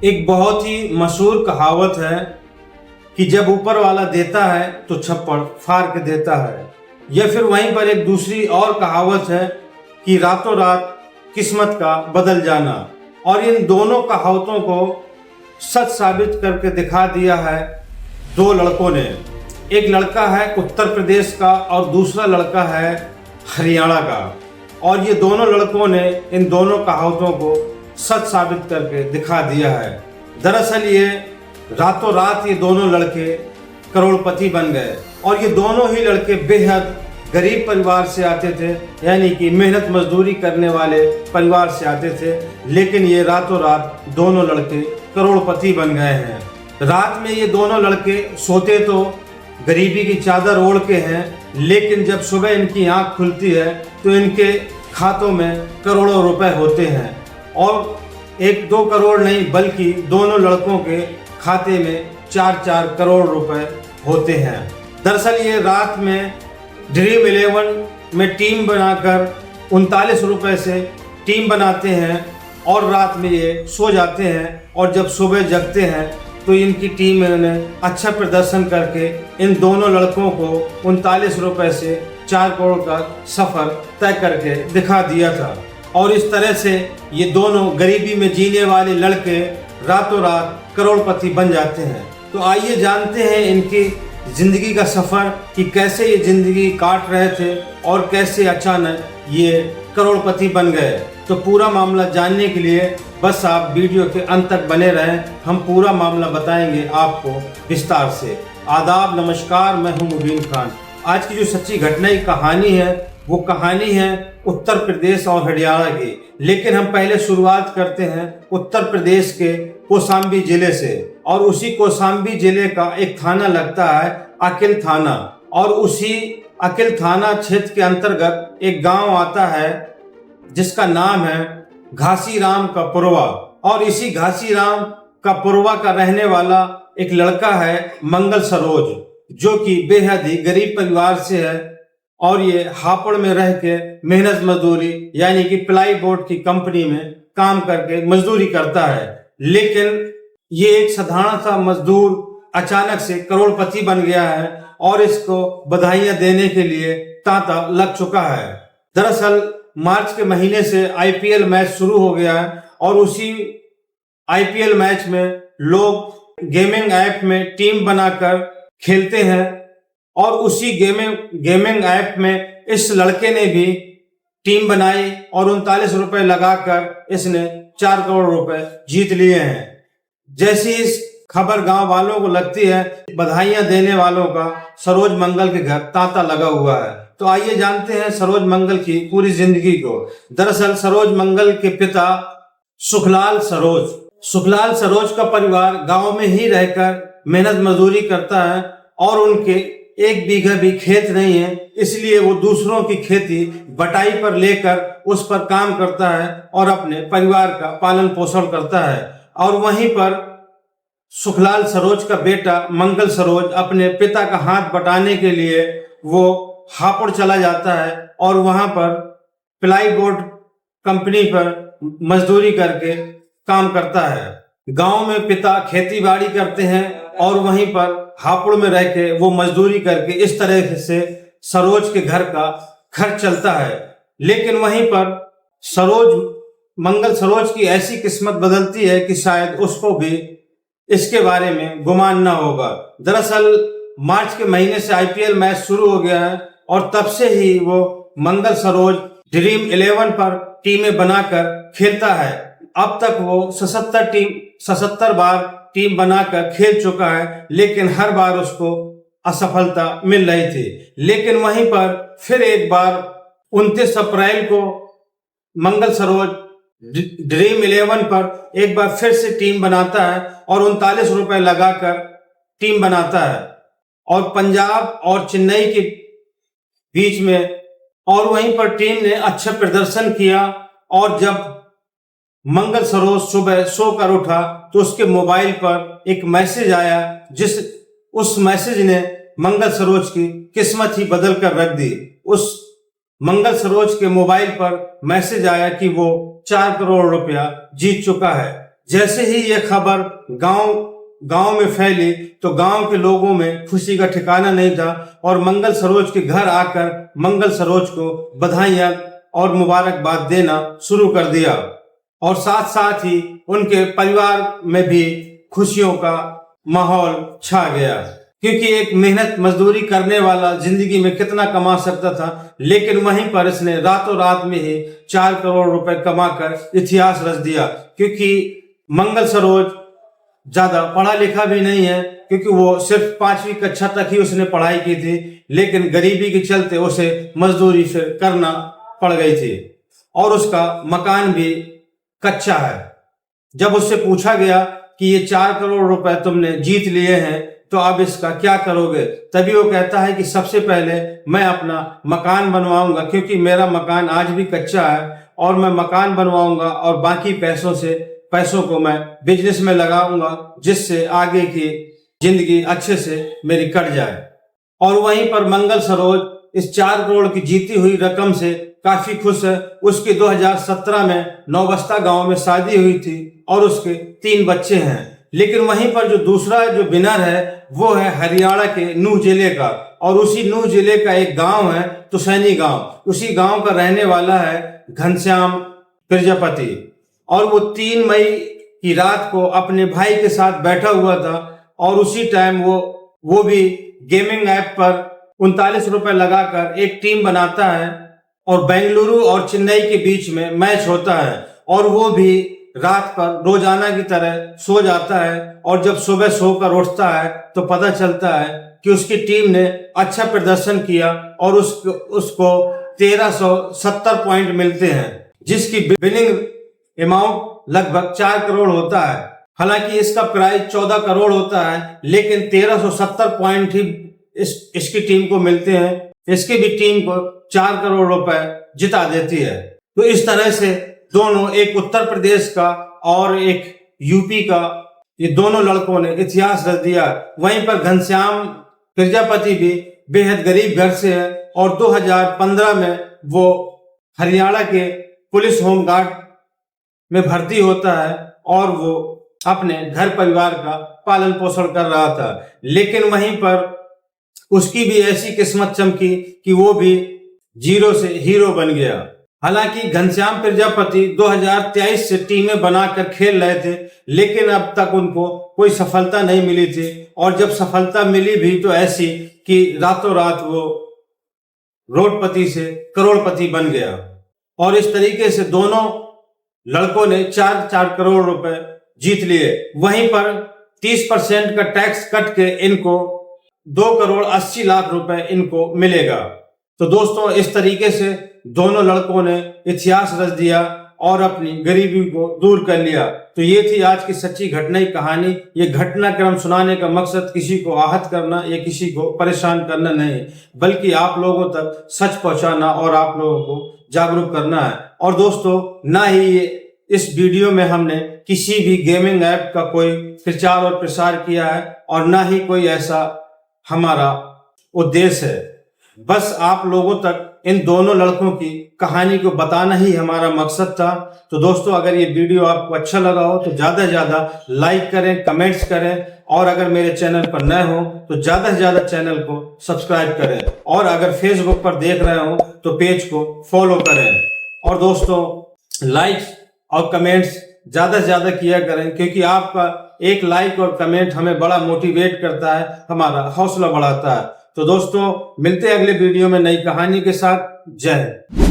एक बहुत ही मशहूर कहावत है कि जब ऊपर वाला देता है तो छप्पड़ फाड़ के देता है। या फिर वहीं पर एक दूसरी और कहावत है कि रातों रात किस्मत का बदल जाना। और इन दोनों कहावतों को सच साबित करके दिखा दिया है दो लड़कों ने। एक लड़का है उत्तर प्रदेश का और दूसरा लड़का है हरियाणा का। और ये दोनों लड़कों ने इन दोनों कहावतों को सच साबित करके दिखा दिया है। दरअसल ये रातों रात ये दोनों लड़के करोड़पति बन गए। और ये दोनों ही लड़के बेहद गरीब परिवार से आते थे, यानी कि मेहनत मजदूरी करने वाले परिवार से आते थे। लेकिन ये रातों रात दोनों लड़के करोड़पति बन गए हैं। रात में ये दोनों लड़के सोते तो गरीबी की चादर ओढ़ के हैं, लेकिन जब सुबह इनकी आंख खुलती है तो इनके खातों में करोड़ों रुपए होते हैं। और 1-2 करोड़ नहीं बल्कि दोनों लड़कों के खाते में 4-4 करोड़ रुपए होते हैं। दरअसल ये रात में ड्रीम 11 में टीम बनाकर 39 रुपए से टीम बनाते हैं और रात में ये सो जाते हैं। और जब सुबह जगते हैं तो इनकी टीम ने अच्छा प्रदर्शन करके इन दोनों लड़कों को 39 रुपए से 4 करोड़ का सफ़र तय करके दिखा दिया था। और इस तरह से ये दोनों गरीबी में जीने वाले लड़के रातों रात करोड़पति बन जाते हैं। तो आइए जानते हैं इनकी ज़िंदगी का सफ़र कि कैसे ये ज़िंदगी काट रहे थे और कैसे अचानक ये करोड़पति बन गए। तो पूरा मामला जानने के लिए बस आप वीडियो के अंत तक बने रहें। हम पूरा मामला बताएंगे आपको विस्तार से। आदाब, नमस्कार, मैं हूं मुबीन खान। आज की जो सच्ची घटना की कहानी है वो कहानी है उत्तर प्रदेश और हरियाणा की। लेकिन हम पहले शुरुआत करते हैं उत्तर प्रदेश के कौशाम्बी जिले से। और उसी कौशाम्बी जिले का एक थाना लगता है अकिल थाना। और उसी अकिल थाना क्षेत्र के अंतर्गत एक गांव आता है जिसका नाम है घासीराम का पुरवा। और इसी घासीराम का पुरवा का रहने वाला एक लड़का है मंगल सरोज, जो कि बेहद ही गरीब परिवार से है। और ये हापुड़ में रह के मेहनत मजदूरी यानी कि प्लाई बोर्ड की कंपनी में काम करके मजदूरी करता है। लेकिन ये एक साधारण सा मजदूर अचानक से करोड़पति बन गया है और इसको बधाइयां देने के लिए तांता लग चुका है। दरअसल मार्च के महीने से आईपीएल मैच शुरू हो गया है और उसी आईपीएल मैच में लोग गेमिंग ऐप में टीम बनाकर खेलते हैं। और उसी गेमिंग ऐप में इस लड़के ने भी टीम बनाई और 39 रुपए लगाकर इसने 4 करोड़ रुपए जीत लिए हैं। जैसी इस खबर गांव वालों को लगती है, बधाइयां देने वालों का सरोज मंगल के घर तांता लगा हुआ है। तो आइए जानते हैं सरोज मंगल की पूरी जिंदगी को। दरअसल सरोज मंगल के पिता सुखलाल सरोज का परिवार गांव में ही रहकर मेहनत मजदूरी करता है। और उनके 1 बीघा भी खेत नहीं है, इसलिए वो दूसरों की खेती बटाई पर लेकर उस पर काम करता है और अपने परिवार का पालन पोषण करता है। और वहीं पर सुखलाल सरोज का बेटा मंगल सरोज अपने पिता का हाथ बटाने के लिए वो हापुड़ चला जाता है और वहां पर प्लाई बोर्ड कंपनी पर मजदूरी करके काम करता है। गांव में पिता खेती बाड़ी करते हैं और वहीं पर हापुड़ में रह के वो मजदूरी करके इस तरह से सरोज के घर का खर्च चलता है। लेकिन वहीं पर मंगल सरोज की ऐसी किस्मत बदलती है कि शायद उसको भी इसके बारे में गुमान ना होगा। दरअसल मार्च के महीने से आईपीएल मैच शुरू हो गया है और तब से ही वो मंगल सरोज ड्रीम 11 पर टीमें बनाकर खेलता है। अब तक वो 77 बार टीम बनाकर खेल चुका है, लेकिन हर बार उसको असफलता मिल रही थी। लेकिन वहीं पर फिर एक बार 29 अप्रैल को मंगल सरोज ड्रीम 11 पर एक बार फिर से टीम बनाता है और 39 रुपए लगाकर टीम बनाता है और पंजाब और चेन्नई के बीच में। और वहीं पर टीम ने अच्छा प्रदर्शन किया। और जब मंगल सरोज सुबह सोकर उठा तो उसके मोबाइल पर एक मैसेज आया, उस मैसेज ने मंगल सरोज की किस्मत ही बदल कर रख दी। उस मंगल सरोज के मोबाइल पर मैसेज आया कि वो 4 करोड़ रुपया जीत चुका है। जैसे ही ये खबर गांव में फैली तो गांव के लोगों में खुशी का ठिकाना नहीं था और मंगल सरोज के घर आकर मंगल सरोज को बधाइयां और मुबारकबाद देना शुरू कर दिया और साथ साथ ही उनके परिवार में भी खुशियों का माहौल छा गया, क्योंकि एक मेहनत मजदूरी करने वाला जिंदगी में कितना कमा सकता था, लेकिन वहीं पर इसने रातों रात में ही 4 करोड़ रुपए कमाकर इतिहास रच दिया। क्योंकि मंगल सरोज ज्यादा पढ़ा लिखा भी नहीं है, क्योंकि वो सिर्फ 5वीं कक्षा तक ही उसने पढ़ाई की थी, लेकिन गरीबी के चलते उसे मजदूरी फिर करना पड़ गई थी और उसका मकान भी कच्चा है। जब उससे पूछा गया कि ये 4 करोड़ रुपए तुमने जीत लिए हैं तो अब इसका क्या करोगे, तभी वो कहता है कि सबसे पहले मैं अपना मकान बनवाऊंगा, क्योंकि मेरा मकान आज भी कच्चा है और मैं मकान बनवाऊंगा और बाकी पैसों को मैं बिजनेस में लगाऊंगा, जिससे आगे की जिंदगी अच्छे से मेरी कट जाए। और वहीं पर मंगल सरोज इस 4 करोड़ की जीती हुई रकम से काफी खुश है। उसकी 2017 में नौबस्ता गांव में शादी हुई थी और उसके 3 बच्चे हैं। लेकिन वहीं पर जो दूसरा जो विनर है वो है हरियाणा के नूह जिले का, और उसी नूह जिले का एक गांव है तुसैनी गांव। उसी गांव का रहने वाला है घनश्याम प्रजापति, और वो 3 मई की रात को अपने भाई के साथ बैठा हुआ था और उसी टाइम वो भी गेमिंग ऐप पर 39 रुपए लगाकर एक टीम बनाता है और बेंगलुरु और चेन्नई के बीच में मैच होता है, और वो भी रात पर रोजाना की तरह सो जाता है और जब सुबह सोकर उठता है तो पता चलता है कि उसकी टीम ने अच्छा प्रदर्शन किया और उसको 1370 पॉइंट मिलते हैं, जिसकी विनिंग अमाउंट लगभग 4 करोड़ होता है। हालांकि इसका प्राइस 14 करोड़ होता है, लेकिन 1370 पॉइंट ही इसकी टीम को मिलते हैं। इसकी भी टीम को 4 करोड़ रुपए जिता देती है। तो इस तरह से दोनों, एक उत्तर प्रदेश का और एक यूपी का, ये दोनों लड़कों ने इतिहास रच दिया। वहीं पर घनश्याम प्रजापति भी बेहद गरीब घर से है और 2015 में वो हरियाणा के पुलिस होमगार्ड में भर्ती होता है और वो अपने घर परिवार का पालन पोषण कर रहा था। लेकिन वहीं पर उसकी भी ऐसी किस्मत चमकी कि वो भी जीरो से हीरो बन गया। हालांकि घनश्याम प्रजापति 2023 से टीमें बनाकर खेल रहे थे, लेकिन अब तक उनको कोई सफलता नहीं मिली थी, और जब सफलता मिली भी तो ऐसी कि रातों रात वो रोडपति से करोड़पति बन गया। और इस तरीके से दोनों लड़कों ने 4 करोड़ रुपए जीत लिए। वहीं पर 30% का टैक्स कट के इनको 2 करोड़ 80 लाख रुपए इनको मिलेगा। तो दोस्तों, इस तरीके से दोनों लड़कों ने इतिहास रच दिया और अपनी गरीबी को दूर कर लिया। तो ये थी आज की सच्ची घटना की कहानी। ये घटनाक्रम सुनाने का मकसद किसी को आहत करना या किसी को परेशान करना नहीं, बल्कि आप लोगों तक सच पहुंचाना और आप लोगों को जागरूक करना है। और दोस्तों, ना ही इस वीडियो में हमने किसी भी गेमिंग ऐप का कोई प्रचार और प्रसार किया है और ना ही कोई ऐसा हमारा उद्देश्य है। बस आप लोगों तक इन दोनों लड़कों की कहानी को बताना ही हमारा मकसद था। तो दोस्तों, अगर ये वीडियो आपको अच्छा लगा हो तो ज्यादा से ज्यादा लाइक करें, कमेंट्स करें, और अगर मेरे चैनल पर नए हो तो ज्यादा से ज्यादा चैनल को सब्सक्राइब करें, और अगर फेसबुक पर देख रहे हो तो पेज को फॉलो करें। और दोस्तों, लाइक्स और कमेंट्स ज्यादा से ज्यादा किया करें, क्योंकि आपका एक लाइक और कमेंट हमें बड़ा मोटिवेट करता है, हमारा हौसला बढ़ाता है। तो दोस्तों, मिलते हैं अगले वीडियो में नई कहानी के साथ। जय हिंद।